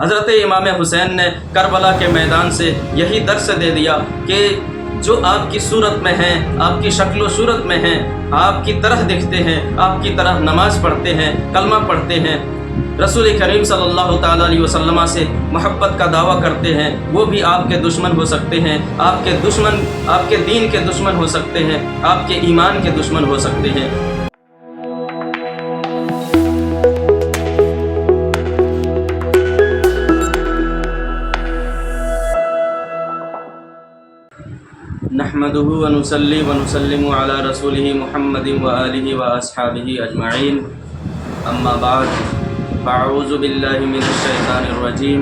حضرت امام حسین نے کربلا کے میدان سے یہی درس دے دیا کہ جو آپ کی صورت میں ہیں، آپ کی شکل و صورت میں ہیں، آپ کی طرح دکھتے ہیں، آپ کی طرح نماز پڑھتے ہیں، کلمہ پڑھتے ہیں، رسول کریم صلی اللہ تعالیٰ علیہ وسلم سے محبت کا دعویٰ کرتے ہیں، وہ بھی آپ کے دشمن ہو سکتے ہیں، آپ کے دشمن آپ کے دین کے دشمن ہو سکتے ہیں، آپ کے ایمان کے دشمن ہو سکتے ہیں۔ نحمده ونصلي ونسلم على رسوله محمد وآله وأصحابه أجمعين، أما بعد، فأعوذ بالله من الشيطان الرجيم،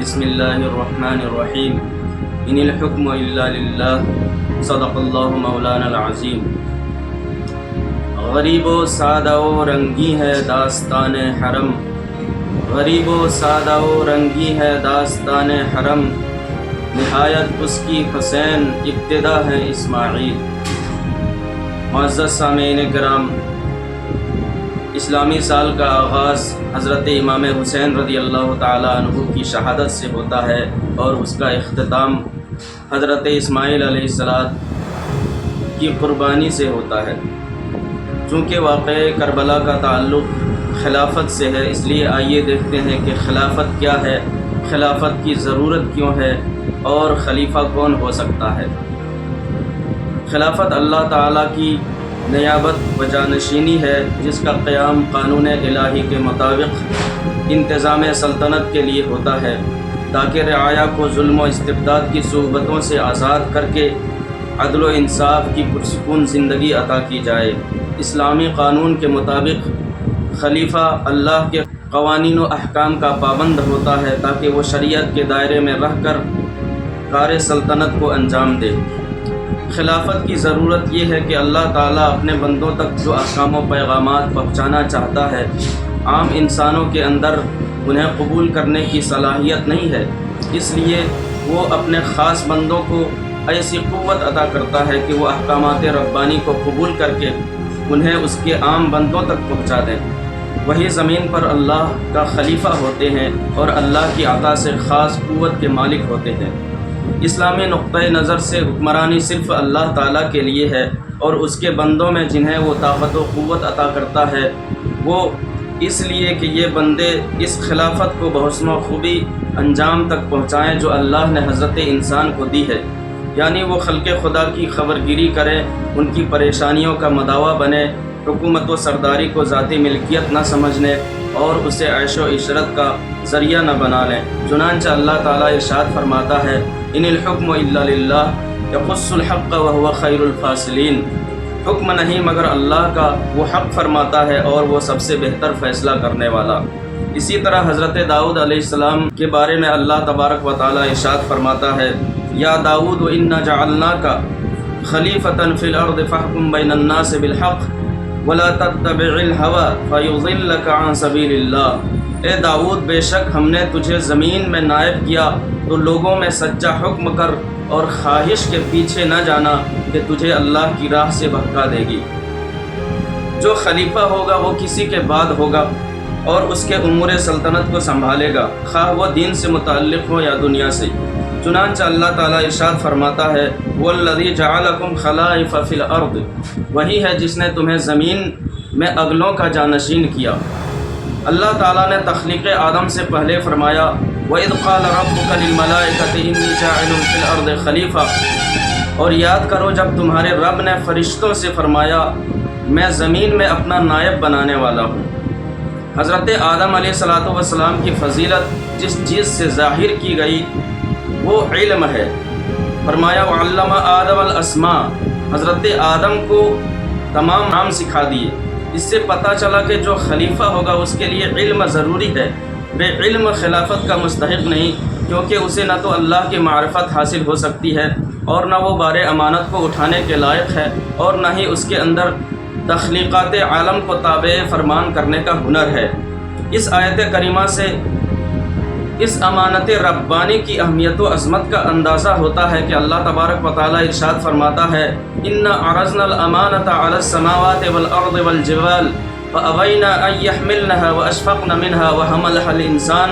بسم الله الرحمن الرحيم، إن الحكم إلا لله، صدق الله مولانا العظيم۔ غریب و سادہ و رنگی ہے داستان حرم، غریب و سادہ و رنگی ہے داستان حرم، نہایت اس کی حسین ابتدا ہے اسماعیل۔ معزز سامعین کرام، اسلامی سال کا آغاز حضرت امام حسین رضی اللہ تعالیٰ عنہ کی شہادت سے ہوتا ہے اور اس کا اختتام حضرت اسماعیل علیہ السلام کی قربانی سے ہوتا ہے۔ چونکہ واقعہ کربلا کا تعلق خلافت سے ہے، اس لیے آئیے دیکھتے ہیں کہ خلافت کیا ہے، خلافت کی ضرورت کیوں ہے اور خلیفہ کون ہو سکتا ہے۔ خلافت اللہ تعالیٰ کی نیابت و جانشینی ہے، جس کا قیام قانون الہی کے مطابق انتظام سلطنت کے لیے ہوتا ہے، تاکہ رعایا کو ظلم و استبداد کی صحبتوں سے آزاد کر کے عدل و انصاف کی پرسکون زندگی عطا کی جائے۔ اسلامی قانون کے مطابق خلیفہ اللہ کے قوانین و احکام کا پابند ہوتا ہے، تاکہ وہ شریعت کے دائرے میں رہ کر کار سلطنت کو انجام دے۔ خلافت کی ضرورت یہ ہے کہ اللہ تعالیٰ اپنے بندوں تک جو احکام و پیغامات پہنچانا چاہتا ہے، عام انسانوں کے اندر انہیں قبول کرنے کی صلاحیت نہیں ہے، اس لیے وہ اپنے خاص بندوں کو ایسی قوت عطا کرتا ہے کہ وہ احکامات ربانی کو قبول کر کے انہیں اس کے عام بندوں تک پہنچا دیں۔ وہی زمین پر اللہ کا خلیفہ ہوتے ہیں اور اللہ کی عطا سے خاص قوت کے مالک ہوتے ہیں۔ اسلامی نقطۂ نظر سے حکمرانی صرف اللہ تعالیٰ کے لیے ہے، اور اس کے بندوں میں جنہیں وہ طاقت و قوت عطا کرتا ہے، وہ اس لیے کہ یہ بندے اس خلافت کو بحسن و خوبی انجام تک پہنچائیں جو اللہ نے حضرت انسان کو دی ہے، یعنی وہ خلق خدا کی خبرگیری کریں، ان کی پریشانیوں کا مداوا بنے، حکومت و سرداری کو ذاتی ملکیت نہ سمجھنے اور اسے عیش و عشرت کا ذریعہ نہ بنا لیں۔ چنانچہ اللہ تعالیٰ ارشاد فرماتا ہے، ان الحکم الا للہ یقص الحق وهو خیر الفاصلین، حکم نہیں مگر اللہ کا، وہ حق فرماتا ہے اور وہ سب سے بہتر فیصلہ کرنے والا۔ اسی طرح حضرت داؤد علیہ السلام کے بارے میں اللہ تبارک و تعالیٰ ارشاد فرماتا ہے، یا داؤد انا جعلناک خلیفۃ فی الارض فاحکم بین الناس بالحق ولا تتبع الہوی فیضلک عن سبیل اللہ۔ اے داؤد، بے شک ہم نے تجھے زمین میں نائب کیا تو لوگوں میں سچا حکم کر اور خواہش کے پیچھے نہ جانا کہ تجھے اللہ کی راہ سے بہکا دے گی۔ جو خلیفہ ہوگا وہ کسی کے بعد ہوگا اور اس کے امور سلطنت کو سنبھالے گا، خواہ وہ دین سے متعلق ہو یا دنیا سے۔ چنانچہ اللہ تعالیٰ ارشاد فرماتا ہے، وَالَّذِي جَعَلَكُمْ خَلَائِفَ فِي الْأَرْضِ، وہی ہے جس نے تمہیں زمین میں اگلوں کا جانشین کیا۔ اللہ تعالیٰ نے تخلیق آدم سے پہلے فرمایا، وَإِذْ قَالَ رَبُّكَ لِلْمَلَائِكَةِ إِنِّي جَاعِلٌ فِي الْأَرْضِ خَلِيفَةً، اور یاد کرو جب تمہارے رب نے فرشتوں سے فرمایا، میں زمین میں اپنا نائب بنانے والا ہوں۔ حضرت آدم علیہ السلام کی فضیلت جس چیز سے ظاہر کی گئی وہ علم ہے۔ فرمایا، وَعَلَّمَ آدَمَ الْأَسْمَاءَ، حضرت آدم کو تمام نام سکھا دیے۔ اس سے پتہ چلا کہ جو خلیفہ ہوگا اس کے لیے علم ضروری ہے، بے علم خلافت کا مستحق نہیں، کیونکہ اسے نہ تو اللہ کی معرفت حاصل ہو سکتی ہے اور نہ وہ بار امانت کو اٹھانے کے لائق ہے، اور نہ ہی اس کے اندر تخلیقات عالم کو تابع فرمان کرنے کا ہنر ہے۔ اس آیت کریمہ سے اس امانت ربانی کی اہمیت و عظمت کا اندازہ ہوتا ہے کہ اللہ تبارک و تعالیٰ ارشاد فرماتا ہے، اِنَّا عَرَضْنَا الْأَمَانَةَ عَلَى السَّمَاوَاتِ وَالْأَرْضِ وَالْجِبَالِ فَأَبَيْنَا أَن يَحْمِلْنَهَا وَأَشْفَقْنَ مِنْهَا وَحَمَلَهَا الْإِنسَانُ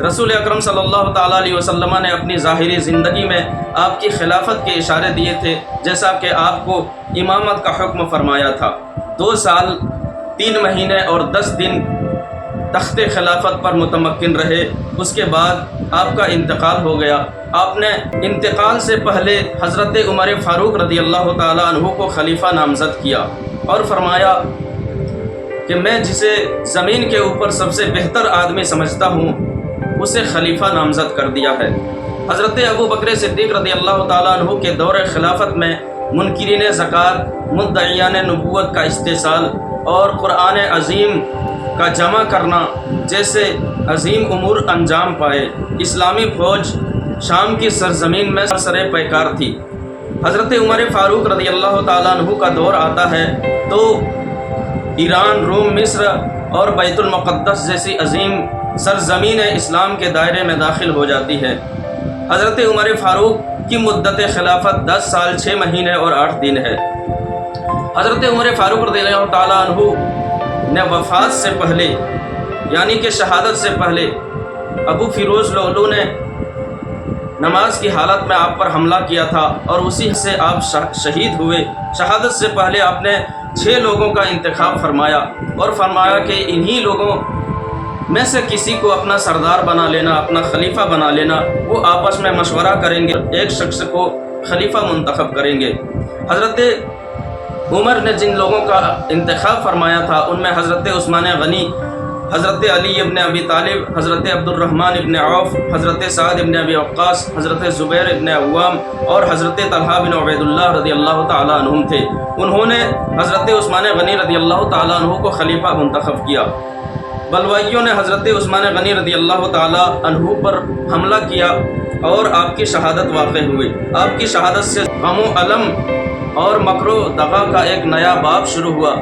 رسول اکرم صلی اللہ تعالیٰ علیہ وسلم نے اپنی ظاہری زندگی میں آپ کی خلافت کے اشارے دیے تھے، جیسا کہ آپ کو امامت کا حکم فرمایا تھا۔ 2 سال 3 مہینے اور 10 دن تخت خلافت پر متمکن رہے، اس کے بعد آپ کا انتقال ہو گیا۔ آپ نے انتقال سے پہلے حضرت عمر فاروق رضی اللہ تعالیٰ عنہ کو خلیفہ نامزد کیا اور فرمایا کہ میں جسے زمین کے اوپر سب سے بہتر آدمی سمجھتا ہوں اسے خلیفہ نامزد کر دیا ہے۔ حضرت ابو بکر صدیق رضی اللہ تعالیٰ عنہ کے دور خلافت میں منکرین زکوٰۃ، مدعیان نبوت کا استحصال اور قرآن عظیم کا جمع کرنا جیسے عظیم امور انجام پائے۔ اسلامی فوج شام کی سرزمین میں سرسرے پیکار تھی۔ حضرت عمر فاروق رضی اللہ تعالیٰ عنہ کا دور آتا ہے تو ایران، روم، مصر اور بیت المقدس جیسی عظیم سرزمین اسلام کے دائرے میں داخل ہو جاتی ہے۔ حضرت عمر فاروق کی مدت خلافت 10 سال 6 مہینے اور 8 دن ہے۔ حضرت عمر فاروق رضی اللہ تعالیٰ عنہ نے وفات سے پہلے یعنی کہ شہادت سے پہلے ابو فیروز لؤلؤ نے نماز کی حالت میں آپ پر حملہ کیا تھا اور اسی سے آپ شہید ہوئے۔ شہادت سے پہلے آپ نے 6 لوگوں کا انتخاب فرمایا اور فرمایا کہ انہی لوگوں میں سے کسی کو اپنا سردار بنا لینا، اپنا خلیفہ بنا لینا۔ وہ آپس میں مشورہ کریں گے، ایک شخص کو خلیفہ منتخب کریں گے۔ حضرت عمر نے جن لوگوں کا انتخاب فرمایا تھا ان میں حضرت عثمان غنی، حضرت علی ابن ابی طالب، حضرت عبد الرحمن ابن عوف، حضرت سعد ابن ابی وقاص، حضرت زبیر ابن عوام اور حضرت طلحہ بن عبید اللہ رضی اللہ تعالیٰ عنہم تھے۔ انہوں نے حضرت عثمان غنی رضی اللہ تعالیٰ عنہ کو خلیفہ منتخب کیا۔ بلوائیوں نے حضرت عثمان غنی رضی اللہ تعالیٰ عنہ پر حملہ کیا اور آپ کی شہادت واقع ہوئی۔ آپ کی شہادت سے غم و الم اور مکر و دغا کا ایک نیا باب شروع ہوا۔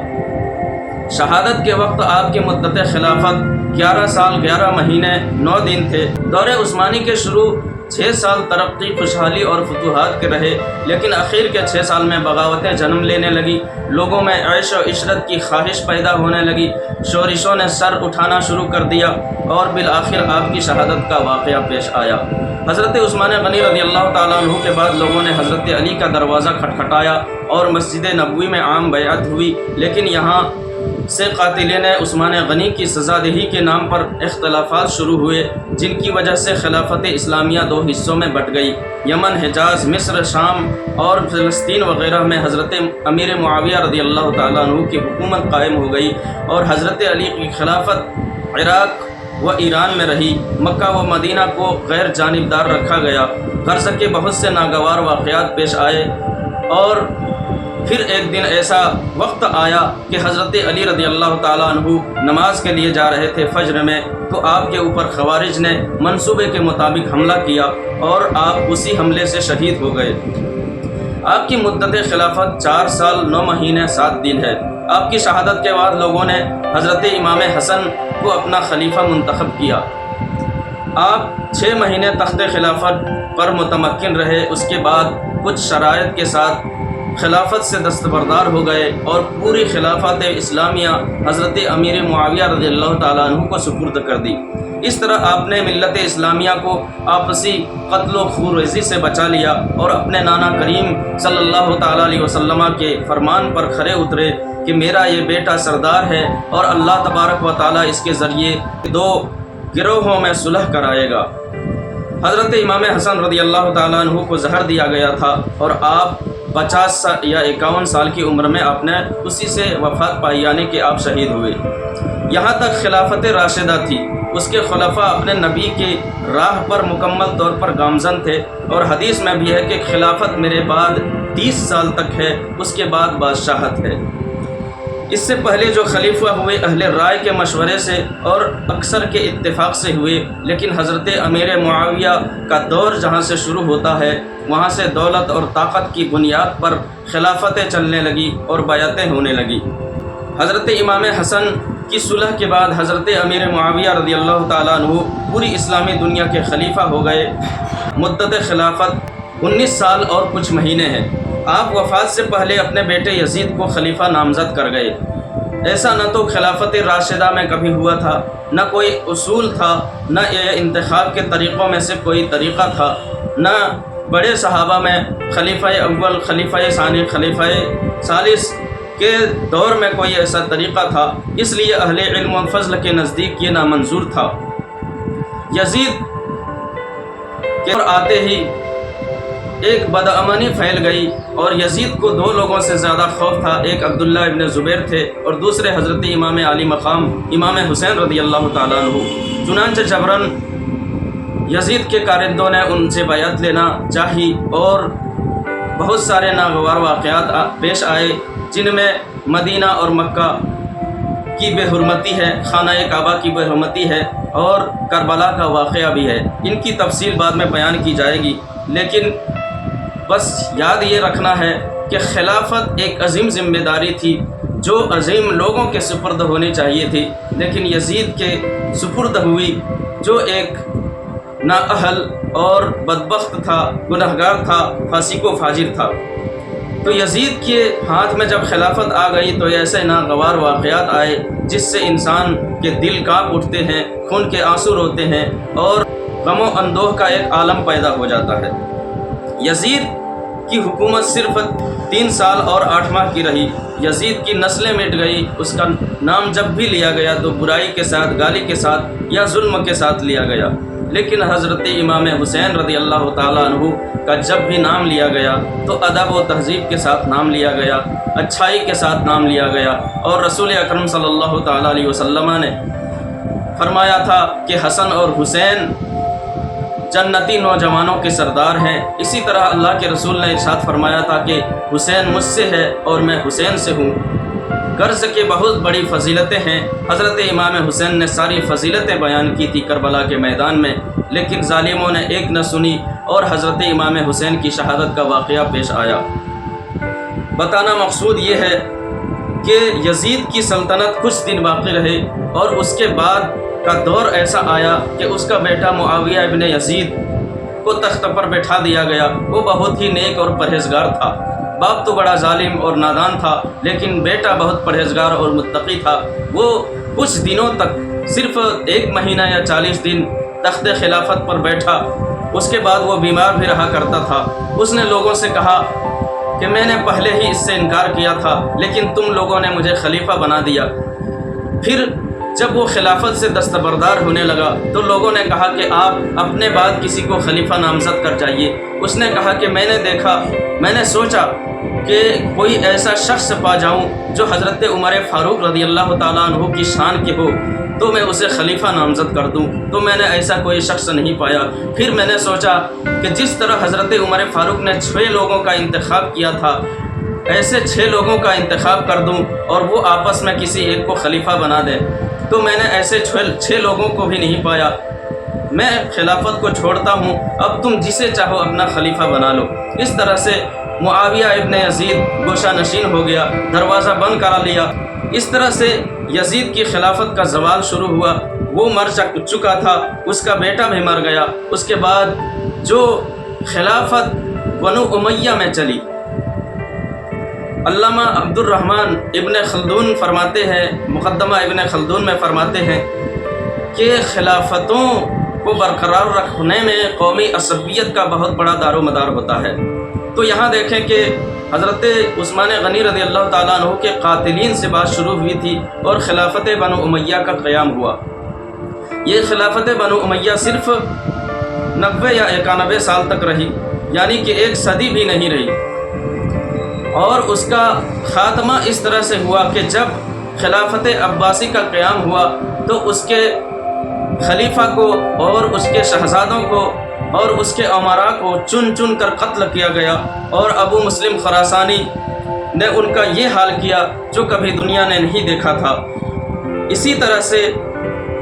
شہادت کے وقت آپ کی مدت خلافت 11 سال 11 مہینے 9 دن تھے۔ دور عثمانی کے شروع 6 سال ترقی، خوشحالی اور فتوحات کے رہے، لیکن اخیر کے 6 سال میں بغاوتیں جنم لینے لگی، لوگوں میں عیش و عشرت کی خواہش پیدا ہونے لگی، شورشوں نے سر اٹھانا شروع کر دیا اور بالآخر آپ کی شہادت کا واقعہ پیش آیا۔ حضرت عثمان غنی رضی اللہ تعالیٰ عنہ کے بعد لوگوں نے حضرت علی کا دروازہ کھٹکھٹایا اور مسجد نبوی میں عام بیعت ہوئی، لیکن یہاں سے قاتلین عثمان غنی کی سزا دہی کے نام پر اختلافات شروع ہوئے، جن کی وجہ سے خلافت اسلامیہ 2 حصوں میں بٹ گئی۔ یمن، حجاز، مصر، شام اور فلسطین وغیرہ میں حضرت امیر معاویہ رضی اللہ تعالیٰ عنہ کی حکومت قائم ہو گئی اور حضرت علی کی خلافت عراق و ایران میں رہی۔ مکہ و مدینہ کو غیر جانبدار رکھا گیا۔ غرض کے بہت سے ناگوار واقعات پیش آئے اور پھر ایک دن ایسا وقت آیا کہ حضرت علی رضی اللہ تعالیٰ عنہ نماز کے لیے جا رہے تھے فجر میں، تو آپ کے اوپر خوارج نے منصوبے کے مطابق حملہ کیا اور آپ اسی حملے سے شہید ہو گئے۔ آپ کی مدت خلافت 4 سال 9 مہینے 7 دن ہے۔ آپ کی شہادت کے بعد لوگوں نے حضرت امام حسن کو اپنا خلیفہ منتخب کیا۔ آپ 6 مہینے تخت خلافت پر متمکن رہے، اس کے بعد کچھ شرائط کے ساتھ خلافت سے دستبردار ہو گئے اور پوری خلافت اسلامیہ حضرت امیر معاویہ رضی اللہ تعالیٰ عنہ کو سپرد کر دی۔ اس طرح آپ نے ملت اسلامیہ کو آپسی قتل و خونریزی سے بچا لیا اور اپنے نانا کریم صلی اللہ تعالیٰ علیہ وسلم کے فرمان پر کھرے اترے کہ میرا یہ بیٹا سردار ہے اور اللہ تبارک و تعالیٰ اس کے ذریعے 2 گروہوں میں صلح کرائے گا۔ حضرت امام حسن رضی اللہ تعالیٰ عنہ کو زہر دیا گیا تھا اور آپ 50 یا 51 سال کی عمر میں آپ نے اسی سے وفات پائی، یعنی کہ آپ شہید ہوئے۔ یہاں تک خلافت راشدہ تھی، اس کے خلفاء اپنے نبی کی راہ پر مکمل طور پر گامزن تھے، اور حدیث میں بھی ہے کہ خلافت میرے بعد 30 سال تک ہے، اس کے بعد بادشاہت ہے۔ اس سے پہلے جو خلیفہ ہوئے اہل رائے کے مشورے سے اور اکثر کے اتفاق سے ہوئے، لیکن حضرت امیر معاویہ کا دور جہاں سے شروع ہوتا ہے وہاں سے دولت اور طاقت کی بنیاد پر خلافتیں چلنے لگی اور بیعتیں ہونے لگی۔ حضرت امام حسن کی صلح کے بعد حضرت امیر معاویہ رضی اللہ تعالیٰ عنہ پوری اسلامی دنیا کے خلیفہ ہو گئے۔ مدت خلافت 19 سال اور کچھ مہینے ہیں۔ آپ وفات سے پہلے اپنے بیٹے یزید کو خلیفہ نامزد کر گئے۔ ایسا نہ تو خلافت راشدہ میں کبھی ہوا تھا، نہ کوئی اصول تھا، نہ یہ انتخاب کے طریقوں میں سے کوئی طریقہ تھا، نہ بڑے صحابہ میں خلیفہ اول، خلیفہ ثانی، خلیفہ ثالث کے دور میں کوئی ایسا طریقہ تھا، اس لیے اہل علم و فضل کے نزدیک یہ نامنظور تھا۔ یزید کے آتے ہی ایک بدامنی پھیل گئی اور یزید کو دو لوگوں سے زیادہ خوف تھا، ایک عبداللہ ابن زبیر تھے اور دوسرے حضرت امام علی مقام امام حسین رضی اللہ تعالیٰ عنہ۔ چنانچہ جبراً یزید کے کارندوں نے ان سے بیعت لینا چاہی اور بہت سارے ناگوار واقعات پیش آئے، جن میں مدینہ اور مکہ کی بے حرمتی ہے، خانہ کعبہ کی بے حرمتی ہے اور کربلا کا واقعہ بھی ہے۔ ان کی تفصیل بعد میں بیان کی جائے گی، لیکن بس یاد یہ رکھنا ہے کہ خلافت ایک عظیم ذمہ داری تھی جو عظیم لوگوں کے سپرد ہونی چاہیے تھی، لیکن یزید کے سپرد ہوئی جو ایک نااہل اور بدبخت تھا، گنہگار تھا، فاسق و فاجر تھا۔ تو یزید کے ہاتھ میں جب خلافت آ گئی تو ایسے ناگوار واقعات آئے جس سے انسان کے دل کانپ اٹھتے ہیں، خون کے آنسو روتے ہیں اور غم و اندوہ کا ایک عالم پیدا ہو جاتا ہے۔ یزید کی حکومت صرف 3 سال اور 8 ماہ کی رہی۔ یزید کی نسلیں مٹ گئی، اس کا نام جب بھی لیا گیا تو برائی کے ساتھ، گالی کے ساتھ یا ظلم کے ساتھ لیا گیا، لیکن حضرت امام حسین رضی اللہ تعالیٰ عنہ کا جب بھی نام لیا گیا تو ادب و تہذیب کے ساتھ نام لیا گیا، اچھائی کے ساتھ نام لیا گیا، اور رسول اکرم صلی اللہ تعالیٰ علیہ وسلم نے فرمایا تھا کہ حسن اور حسین جنتی نوجوانوں کے سردار ہیں۔ اسی طرح اللہ کے رسول نے ارشاد فرمایا تھا کہ حسین مجھ سے ہے اور میں حسین سے ہوں۔ غرض کے بہت بڑی فضیلتیں ہیں۔ حضرت امام حسین نے ساری فضیلتیں بیان کی تھی کربلا کے میدان میں، لیکن ظالموں نے ایک نہ سنی اور حضرت امام حسین کی شہادت کا واقعہ پیش آیا۔ بتانا مقصود یہ ہے کہ یزید کی سلطنت کچھ دن باقی رہے اور اس کے بعد کا دور ایسا آیا کہ اس کا بیٹا معاویہ ابن یزید کو تخت پر بٹھا دیا گیا۔ وہ بہت ہی نیک اور پرہیزگار تھا۔ باپ تو بڑا ظالم اور نادان تھا، لیکن بیٹا بہت پرہیزگار اور متقی تھا۔ وہ کچھ دنوں تک، صرف 1 مہینہ یا 40 دن تخت خلافت پر بیٹھا، اس کے بعد وہ بیمار بھی رہا کرتا تھا۔ اس نے لوگوں سے کہا کہ میں نے پہلے ہی اس سے انکار کیا تھا، لیکن تم لوگوں نے مجھے خلیفہ بنا دیا۔ پھر جب وہ خلافت سے دستبردار ہونے لگا تو لوگوں نے کہا کہ آپ اپنے بعد کسی کو خلیفہ نامزد کر جائیے۔ اس نے کہا کہ میں نے سوچا کہ کوئی ایسا شخص پا جاؤں جو حضرت عمر فاروق رضی اللہ تعالیٰ عنہ کی شان کے ہو تو میں اسے خلیفہ نامزد کر دوں، تو میں نے ایسا کوئی شخص نہیں پایا۔ پھر میں نے سوچا کہ جس طرح حضرت عمر فاروق نے 6 لوگوں کا انتخاب کیا تھا، ایسے 6 لوگوں کا انتخاب کر دوں اور وہ آپس میں کسی ایک کو خلیفہ بنا دیں، تو میں نے ایسے 6 لوگوں کو بھی نہیں پایا۔ میں خلافت کو چھوڑتا ہوں، اب تم جسے چاہو اپنا خلیفہ بنا لو۔ اس طرح سے معاویہ ابن یزید گوشہ نشین ہو گیا، دروازہ بند کرا لیا۔ اس طرح سے یزید کی خلافت کا زوال شروع ہوا۔ وہ مر چکا تھا، اس کا بیٹا بھی مر گیا۔ اس کے بعد جو خلافت بنو امیہ میں چلی، علامہ عبد الرحمن ابن خلدون فرماتے ہیں، مقدمہ ابن خلدون میں فرماتے ہیں کہ خلافتوں کو برقرار رکھنے میں قومی عصبیت کا بہت بڑا دار و مدار ہوتا ہے۔ تو یہاں دیکھیں کہ حضرت عثمان غنی رضی اللہ تعالیٰ عنہ کے قاتلین سے بات شروع ہوئی تھی اور خلافت بنو امیہ کا قیام ہوا۔ یہ خلافت بنو امیہ صرف 90 یا 91 سال تک رہی، یعنی کہ 1 صدی بھی نہیں رہی، اور اس کا خاتمہ اس طرح سے ہوا کہ جب خلافت عباسی کا قیام ہوا تو اس کے خلیفہ کو اور اس کے شہزادوں کو اور اس کے امراء کو چن چن کر قتل کیا گیا، اور ابو مسلم خراسانی نے ان کا یہ حال کیا جو کبھی دنیا نے نہیں دیکھا تھا۔ اسی طرح سے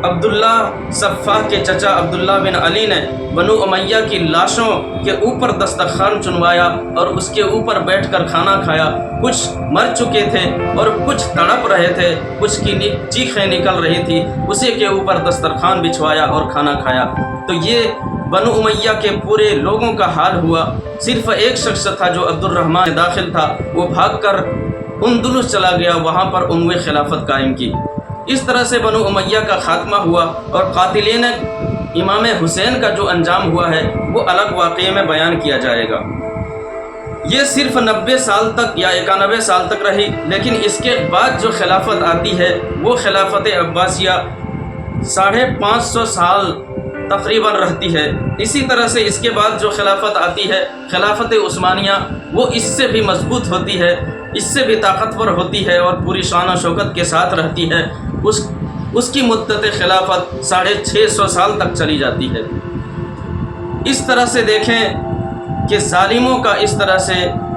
عبداللہ صفاح کے چچا عبداللہ بن علی نے بنو امیہ کی لاشوں کے اوپر دسترخوان چنوایا اور اس کے اوپر بیٹھ کر کھانا کھایا۔ کچھ مر چکے تھے اور کچھ تڑپ رہے تھے، کچھ کی چیخیں نکل رہی تھی، اسی کے اوپر دسترخوان بچھوایا اور کھانا کھایا۔ تو یہ بنو امیہ کے پورے لوگوں کا حال ہوا۔ صرف ایک شخص تھا جو عبد الرحمن داخل تھا، وہ بھاگ کر اندلس چلا گیا، وہاں پر انہوں خلافت قائم کی۔ اس طرح سے بنو امیہ کا خاتمہ ہوا، اور قاتلین امام حسین کا جو انجام ہوا ہے وہ الگ واقعے میں بیان کیا جائے گا۔ یہ صرف 90 سال تک یا 91 سال تک رہی، لیکن اس کے بعد جو خلافت آتی ہے وہ خلافت عباسیہ 550 سال تقریباً رہتی ہے۔ اسی طرح سے اس کے بعد جو خلافت آتی ہے خلافت عثمانیہ، وہ اس سے بھی مضبوط ہوتی ہے، اس سے بھی طاقتور ہوتی ہے اور پوری شان و شوکت کے ساتھ رہتی ہے۔ اس کی مدت خلافت 650 سال تک چلی جاتی ہے۔ اس طرح سے دیکھیں کہ ظالموں کا اس طرح سے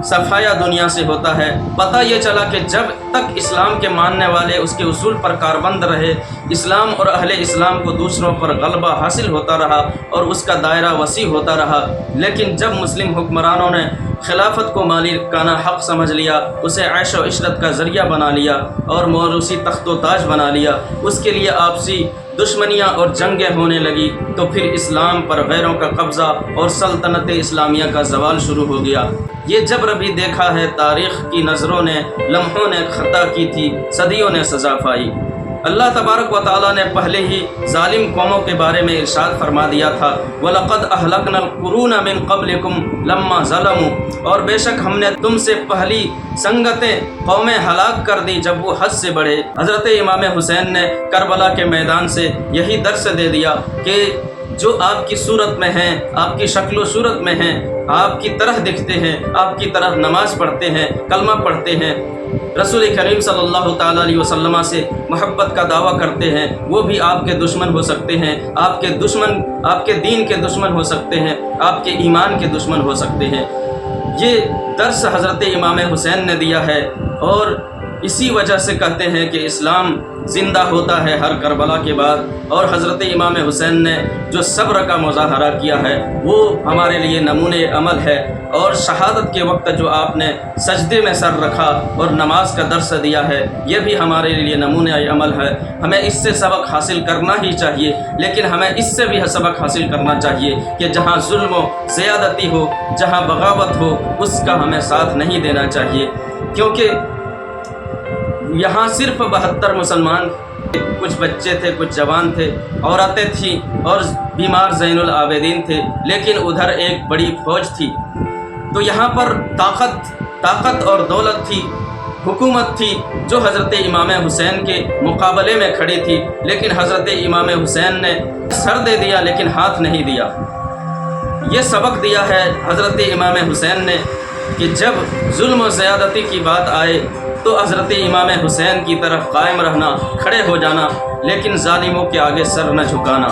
صفایا دنیا سے ہوتا ہے۔ پتہ یہ چلا کہ جب تک اسلام کے ماننے والے اس کے اصول پر کاربند رہے، اسلام اور اہل اسلام کو دوسروں پر غلبہ حاصل ہوتا رہا اور اس کا دائرہ وسیع ہوتا رہا، لیکن جب مسلم حکمرانوں نے خلافت کو مالکانہ حق سمجھ لیا، اسے عیش و عشرت کا ذریعہ بنا لیا اور موروثی تخت و تاج بنا لیا، اس کے لیے آپسی دشمنیاں اور جنگیں ہونے لگی، تو پھر اسلام پر غیروں کا قبضہ اور سلطنت اسلامیہ کا زوال شروع ہو گیا۔ یہ جبر بھی دیکھا ہے، تاریخ کی نظروں نے، لمحوں نے خطا کی تھی، صدیوں نے سزا پائی۔ اللہ تبارک و تعالیٰ نے پہلے ہی ظالم قوموں کے بارے میں ارشاد فرما دیا تھا، وَلَقَدْ أَهْلَكْنَا الْقُرُونَ مِنْ قَبْلِكُمْ لَمَّا ظَلَمُوا، اور بے شک ہم نے تم سے پہلی سنگتیں قومیں ہلاک کر دی جب وہ حد سے بڑھے۔ حضرت امام حسین نے کربلا کے میدان سے یہی درس دے دیا کہ جو آپ کی صورت میں ہیں، آپ کی شکل و صورت میں ہیں، آپ کی طرح دکھتے ہیں، آپ کی طرح نماز پڑھتے ہیں، کلمہ پڑھتے ہیں، رسول کریم صلی اللہ تعالیٰ علیہ وسلم سے محبت کا دعویٰ کرتے ہیں، وہ بھی آپ کے دشمن ہو سکتے ہیں، آپ کے دین کے دشمن ہو سکتے ہیں، آپ کے ایمان کے دشمن ہو سکتے ہیں۔ یہ درس حضرت امام حسین نے دیا ہے، اور اسی وجہ سے کہتے ہیں کہ اسلام زندہ ہوتا ہے ہر کربلا کے بعد، اور حضرت امام حسین نے جو صبر کا مظاہرہ کیا ہے وہ ہمارے لیے نمونہ عمل ہے، اور شہادت کے وقت جو آپ نے سجدے میں سر رکھا اور نماز کا درس دیا ہے یہ بھی ہمارے لیے نمونہ عمل ہے۔ ہمیں اس سے سبق حاصل کرنا ہی چاہیے، لیکن ہمیں اس سے بھی سبق حاصل کرنا چاہیے کہ جہاں ظلم و زیادتی ہو، جہاں بغاوت ہو، اس کا ہمیں ساتھ نہیں دینا چاہیے، کیونکہ یہاں صرف 72 مسلمان، کچھ بچے تھے، کچھ جوان تھے، عورتیں تھیں اور بیمار زین العابدین تھے، لیکن ادھر ایک بڑی فوج تھی۔ تو یہاں پر طاقت اور دولت تھی، حکومت تھی جو حضرت امام حسین کے مقابلے میں کھڑی تھی، لیکن حضرت امام حسین نے سر دے دیا لیکن ہاتھ نہیں دیا۔ یہ سبق دیا ہے حضرت امام حسین نے کہ جب ظلم و زیادتی کی بات آئے تو حضرت امام حسین کی طرف قائم رہنا، کھڑے ہو جانا، لیکن ظالموں کے آگے سر نہ جھکانا۔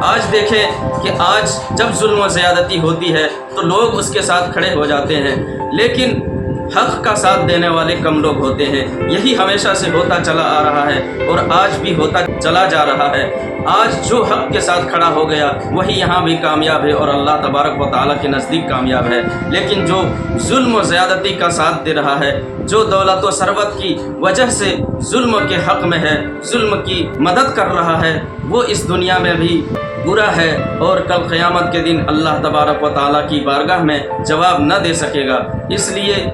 آج دیکھیں کہ آج جب ظلم و زیادتی ہوتی ہے تو لوگ اس کے ساتھ کھڑے ہو جاتے ہیں، لیکن حق کا ساتھ دینے والے کم لوگ ہوتے ہیں۔ یہی ہمیشہ سے ہوتا چلا آ رہا ہے اور آج بھی ہوتا چلا جا رہا ہے۔ آج جو حق کے ساتھ کھڑا ہو گیا وہی یہاں بھی کامیاب ہے اور اللہ تبارک و تعالیٰ کے نزدیک کامیاب ہے، لیکن جو ظلم و زیادتی کا ساتھ دے رہا ہے، جو دولت و ثروت کی وجہ سے ظلم کے حق میں ہے، ظلم کی مدد کر رہا ہے، وہ اس دنیا میں بھی برا ہے اور کل قیامت کے دن اللہ تبارک و تعالیٰ کی بارگاہ میں جواب نہ دے سکے گا۔ اس لیے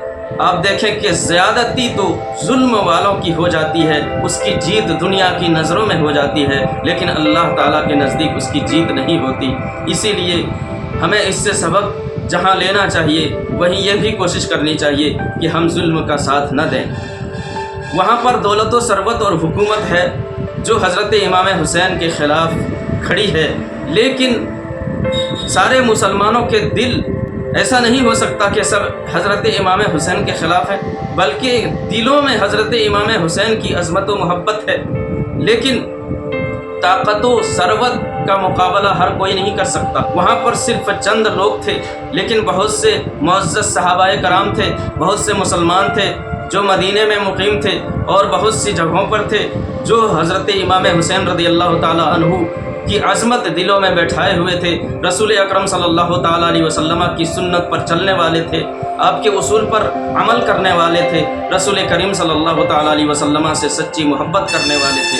آپ دیکھیں کہ زیادتی تو ظلم والوں کی ہو جاتی ہے، اس کی جیت دنیا کی نظروں میں ہو جاتی ہے، لیکن اللہ تعالیٰ کے نزدیک اس کی جیت نہیں ہوتی۔ اسی لیے ہمیں اس سے سبق جہاں لینا چاہیے وہیں یہ بھی کوشش کرنی چاہیے کہ ہم ظلم کا ساتھ نہ دیں۔ وہاں پر دولت و ثروت اور حکومت ہے جو حضرت امام حسین کے خلاف کھڑی ہے، لیکن سارے مسلمانوں کے دل ایسا نہیں ہو سکتا کہ سب حضرت امام حسین کے خلاف ہے، بلکہ دلوں میں حضرت امام حسین کی عظمت و محبت ہے، لیکن طاقت و ثروت کا مقابلہ ہر کوئی نہیں کر سکتا۔ وہاں پر صرف چند لوگ تھے، لیکن بہت سے معزز صحابہ کرام تھے، بہت سے مسلمان تھے جو مدینے میں مقیم تھے، اور بہت سی جگہوں پر تھے جو حضرت امام حسین رضی اللہ تعالی عنہ کی عظمت دلوں میں بیٹھائے ہوئے تھے، رسول اکرم صلی اللہ تعالیٰ علیہ وسلم کی سنت پر چلنے والے تھے، آپ کے اصول پر عمل کرنے والے تھے، رسول کریم صلی اللہ تعالیٰ علیہ وسلم سے سچی محبت کرنے والے تھے۔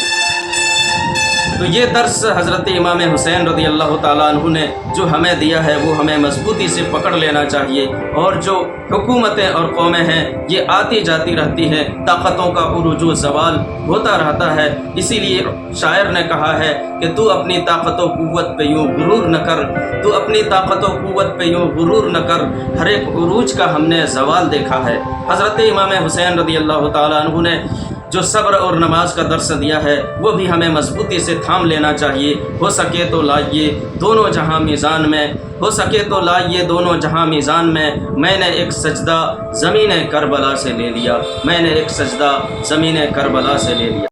تو یہ درس حضرت امام حسین رضی اللہ تعالیٰ عنہ نے جو ہمیں دیا ہے وہ ہمیں مضبوطی سے پکڑ لینا چاہیے، اور جو حکومتیں اور قومیں ہیں یہ آتی جاتی رہتی ہیں، طاقتوں کا عروج و زوال ہوتا رہتا ہے، اسی لیے شاعر نے کہا ہے کہ تو اپنی طاقت و قوت پہ یوں غرور نہ کر، تو اپنی طاقت و قوت پہ یوں غرور نہ کر، ہر ایک عروج کا ہم نے زوال دیکھا ہے۔ حضرت امام حسین رضی اللہ تعالیٰ عنہ نے جو صبر اور نماز کا درس دیا ہے وہ بھی ہمیں مضبوطی سے تھام لینا چاہیے۔ ہو سکے تو لائیے دونوں جہاں میزان میں، ہو سکے تو لائیے دونوں جہاں میزان میں، میں نے ایک سجدہ زمین کربلا سے لے لیا، میں نے ایک سجدہ زمین کربلا سے لے لیا۔